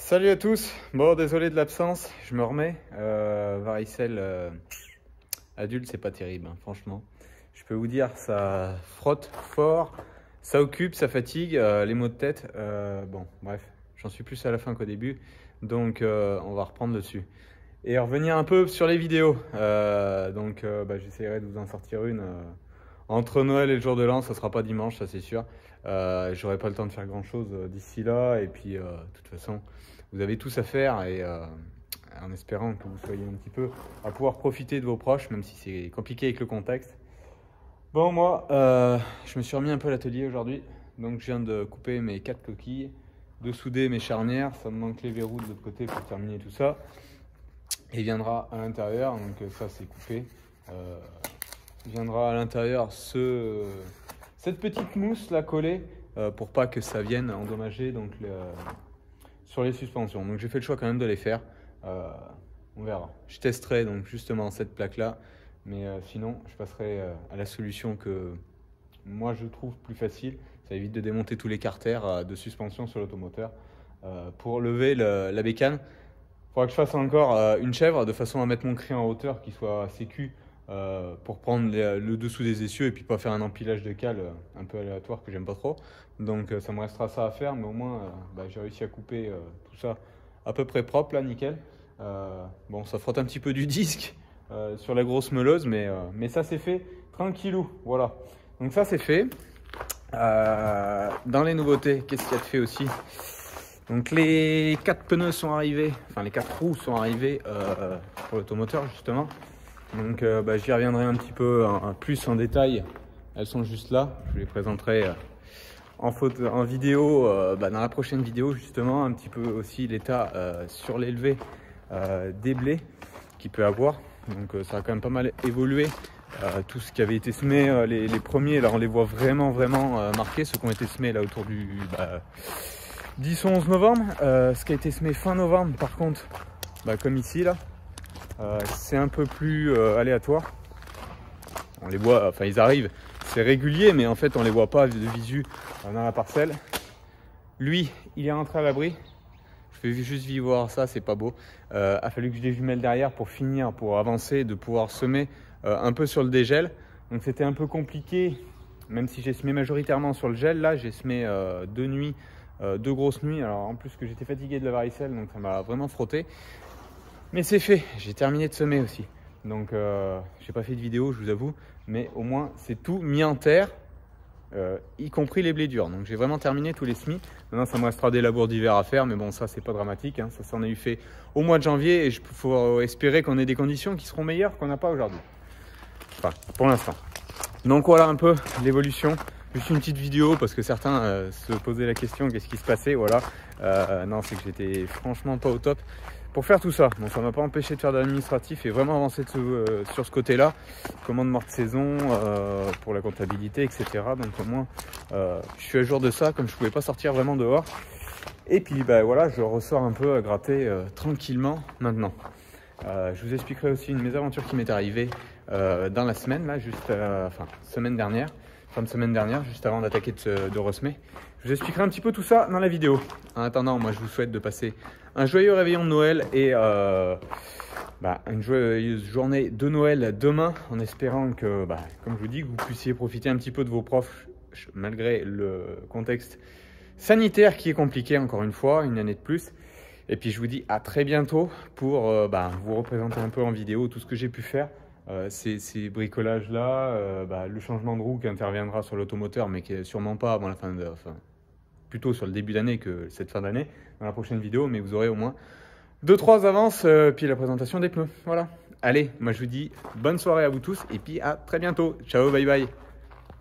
Salut à tous, bon désolé de l'absence, je me remets, varicelle adulte c'est pas terrible hein, franchement. Je peux vous dire ça frotte fort, ça occupe, ça fatigue, les maux de tête, bon bref, j'en suis plus à la fin qu'au début, donc on va reprendre dessus. Et revenir un peu sur les vidéos, j'essaierai de vous en sortir une entre Noël et le jour de l'an, ça sera pas dimanche, ça c'est sûr. J'aurai pas le temps de faire grand chose d'ici là, et puis de toute façon, vous avez tous à faire, et en espérant que vous soyez un petit peu à pouvoir profiter de vos proches, même si c'est compliqué avec le contexte. Bon, moi, je me suis remis un peu à l'atelier aujourd'hui, donc je viens de couper mes 4 coquilles, de souder mes charnières, ça me manque les verrous de l'autre côté pour terminer tout ça. Et il viendra à l'intérieur, donc ça c'est coupé. Viendra à l'intérieur cette petite mousse là collée pour pas que ça vienne endommager donc, sur les suspensions. Donc j'ai fait le choix quand même de les faire. On verra. Je testerai donc justement cette plaque là, mais sinon je passerai à la solution que moi je trouve plus facile. Ça évite de démonter tous les carters de suspension sur l'automoteur. Pour lever la bécane, il faudra que je fasse encore une chèvre de façon à mettre mon cri en hauteur qui soit sécu. Pour prendre le dessous des essieux et puis pas faire un empilage de cales un peu aléatoire que j'aime pas trop. Donc ça me restera ça à faire, mais au moins j'ai réussi à couper tout ça à peu près propre là, nickel. Bon, ça frotte un petit peu du disque sur la grosse meuleuse, mais ça c'est fait tranquillou, voilà. Donc ça c'est fait. Dans les nouveautés, qu'est-ce qu'il y a de fait aussi? Donc les 4 pneus sont arrivés, enfin les 4 roues sont arrivées pour l'automoteur justement. Donc j'y reviendrai un petit peu plus en détail. Elles sont juste là. Je vous les présenterai en vidéo dans la prochaine vidéo justement. Un petit peu aussi l'état sur l'élevé des blés qu'il peut avoir. Donc ça a quand même pas mal évolué. Tout ce qui avait été semé, les premiers, là on les voit vraiment marqués. Ceux qui ont été semés là autour du 10 ou 11 novembre. Ce qui a été semé fin novembre par contre, comme ici là. C'est un peu plus aléatoire. On les voit, enfin ils arrivent, c'est régulier, mais en fait on les voit pas de visu dans la parcelle. Lui, il est rentré à l'abri. Je vais juste vivre voir ça, c'est pas beau. A fallu que je les jumelle derrière pour finir, pour avancer, de pouvoir semer un peu sur le dégel. Donc c'était un peu compliqué, même si j'ai semé majoritairement sur le gel. Là, j'ai semé 2 nuits, 2 grosses nuits. Alors en plus que j'étais fatigué de la varicelle, donc ça m'a vraiment frotté. Mais c'est fait, j'ai terminé de semer aussi. Donc j'ai pas fait de vidéo, je vous avoue, mais au moins c'est tout mis en terre, y compris les blés durs. Donc j'ai vraiment terminé tous les semis. Maintenant ça me restera des labours d'hiver à faire, mais bon ça c'est pas dramatique, hein. Ça s'en a eu fait au mois de janvier et il faut espérer qu'on ait des conditions qui seront meilleures qu'on n'a pas aujourd'hui. Enfin, pour l'instant. Donc voilà un peu l'évolution. Juste une petite vidéo parce que certains se posaient la question qu'est-ce qui se passait, voilà. Non, c'est que j'étais franchement pas au top pour faire tout ça. Bon, ça m'a pas empêché de faire de l'administratif et vraiment avancer sur ce côté-là. Commande morte saison pour la comptabilité, etc. Donc au moins, je suis à jour de ça, comme je pouvais pas sortir vraiment dehors. Et puis voilà, je ressors un peu à gratter tranquillement maintenant. Je vous expliquerai aussi une mésaventure qui m'est arrivée dans la semaine, là, juste, semaine dernière, fin de semaine dernière, juste avant d'attaquer de ressemer. Je vous expliquerai un petit peu tout ça dans la vidéo. En attendant, moi je vous souhaite de passer un joyeux réveillon de Noël et une joyeuse journée de Noël demain, en espérant que, comme je vous dis, que vous puissiez profiter un petit peu de vos profs, malgré le contexte sanitaire qui est compliqué, encore une fois, une année de plus. Et puis je vous dis à très bientôt pour vous représenter un peu en vidéo tout ce que j'ai pu faire. Ces bricolages là, le changement de roue qui interviendra sur l'automoteur, mais qui est sûrement pas avant la fin de, plutôt sur le début d'année que cette fin d'année dans la prochaine vidéo, mais vous aurez au moins 2-3 avances, puis la présentation des pneus. Voilà. Allez, moi je vous dis bonne soirée à vous tous et puis à très bientôt. Ciao, bye bye.